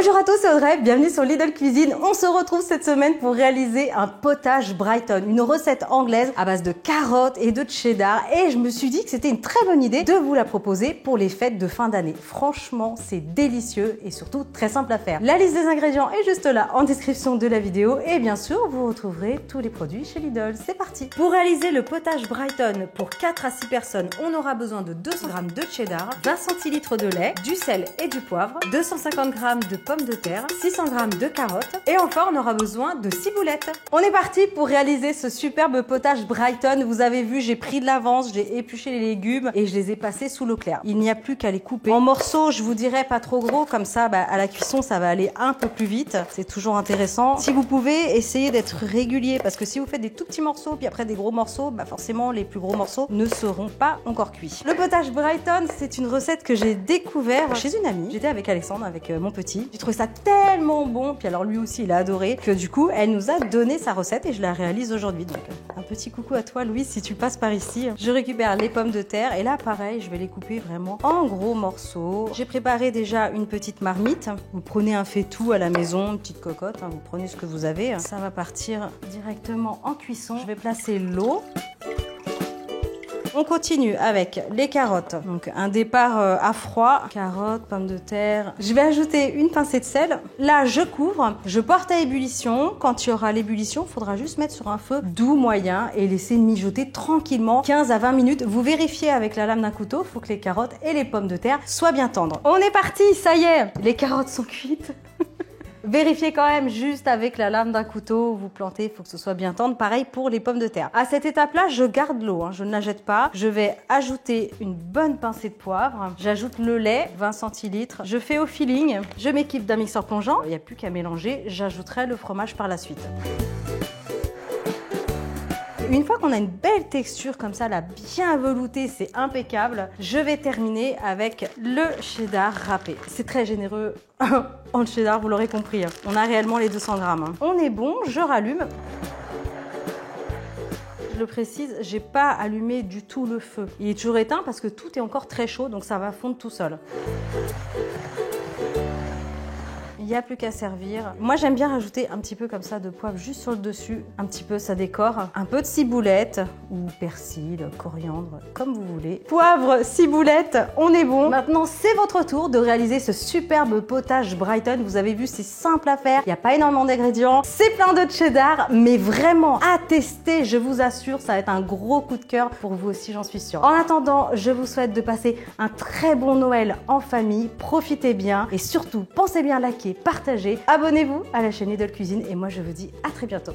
Bonjour à tous, c'est Audrey, bienvenue sur Lidl Cuisine. On se retrouve cette semaine pour réaliser un potage Brighton, une recette anglaise à base de carottes et de cheddar. Et je me suis dit que c'était une très bonne idée de vous la proposer pour les fêtes de fin d'année. Franchement, c'est délicieux et surtout très simple à faire. La liste des ingrédients est juste là en description de la vidéo. Et bien sûr, vous retrouverez tous les produits chez Lidl. C'est parti. Pour réaliser le potage Brighton pour 4 à 6 personnes, on aura besoin de 200 g de cheddar, 20 centilitres de lait, du sel et du poivre, 250 g de pommes de terre, 600 g de carottes et enfin on aura besoin de ciboulettes. On est parti pour réaliser ce superbe potage Brighton. Vous avez vu, j'ai pris de l'avance, j'ai épluché les légumes et je les ai passés sous l'eau claire. Il n'y a plus qu'à les couper en morceaux, je vous dirais pas trop gros, comme ça à la cuisson ça va aller un peu plus vite. C'est toujours intéressant. Si vous pouvez, essayez d'être régulier parce que si vous faites des tout petits morceaux puis après des gros morceaux, forcément les plus gros morceaux ne seront pas encore cuits. Le potage Brighton, c'est une recette que j'ai découvert chez une amie. J'étais avec Alexandre, avec mon petit. J'ai trouvé ça tellement bon, puis alors lui aussi il a adoré, que du coup elle nous a donné sa recette et je la réalise aujourd'hui. Donc un petit coucou à toi Louise si tu passes par ici. Je récupère les pommes de terre et là pareil, je vais les couper vraiment en gros morceaux. J'ai préparé déjà une petite marmite. Vous prenez un faitout à la maison, une petite cocotte, vous prenez ce que vous avez. Ça va partir directement en cuisson. Je vais placer l'eau. On continue avec les carottes. Donc un départ à froid. Carottes, pommes de terre. Je vais ajouter une pincée de sel. Là, je couvre. Je porte à ébullition. Quand il y aura l'ébullition, il faudra juste mettre sur un feu doux moyen et laisser mijoter tranquillement 15 à 20 minutes. Vous vérifiez avec la lame d'un couteau. Il faut que les carottes et les pommes de terre soient bien tendres. On est parti, ça y est. Les carottes sont cuites. Vérifiez quand même juste avec la lame d'un couteau, vous plantez, il faut que ce soit bien tendre. Pareil pour les pommes de terre. À cette étape-là, je garde l'eau, je ne la jette pas. Je vais ajouter une bonne pincée de poivre. J'ajoute le lait, 20 centilitres. Je fais au feeling. Je m'équipe d'un mixeur plongeant. Il n'y a plus qu'à mélanger. J'ajouterai le fromage par la suite. Une fois qu'on a une belle texture comme ça, là, bien veloutée, c'est impeccable, je vais terminer avec le cheddar râpé. C'est très généreux en cheddar, vous l'aurez compris. On a réellement les 200 grammes. On est bon, je rallume. Je le précise, j'ai pas allumé du tout le feu. Il est toujours éteint parce que tout est encore très chaud, donc ça va fondre tout seul. Il n'y a plus qu'à servir. Moi, j'aime bien rajouter un petit peu comme ça de poivre juste sur le dessus. Un petit peu, ça décore. Un peu de ciboulette ou persil, coriandre, comme vous voulez. Poivre, ciboulette, on est bon. Maintenant, c'est votre tour de réaliser ce superbe potage Brighton. Vous avez vu, c'est simple à faire. Il n'y a pas énormément d'ingrédients. C'est plein de cheddar, mais vraiment à tester, je vous assure, ça va être un gros coup de cœur pour vous aussi, j'en suis sûre. En attendant, je vous souhaite de passer un très bon Noël en famille. Profitez bien et surtout, pensez bien à liker, partagez, abonnez-vous à la chaîne Lidl Cuisine et moi je vous dis à très bientôt.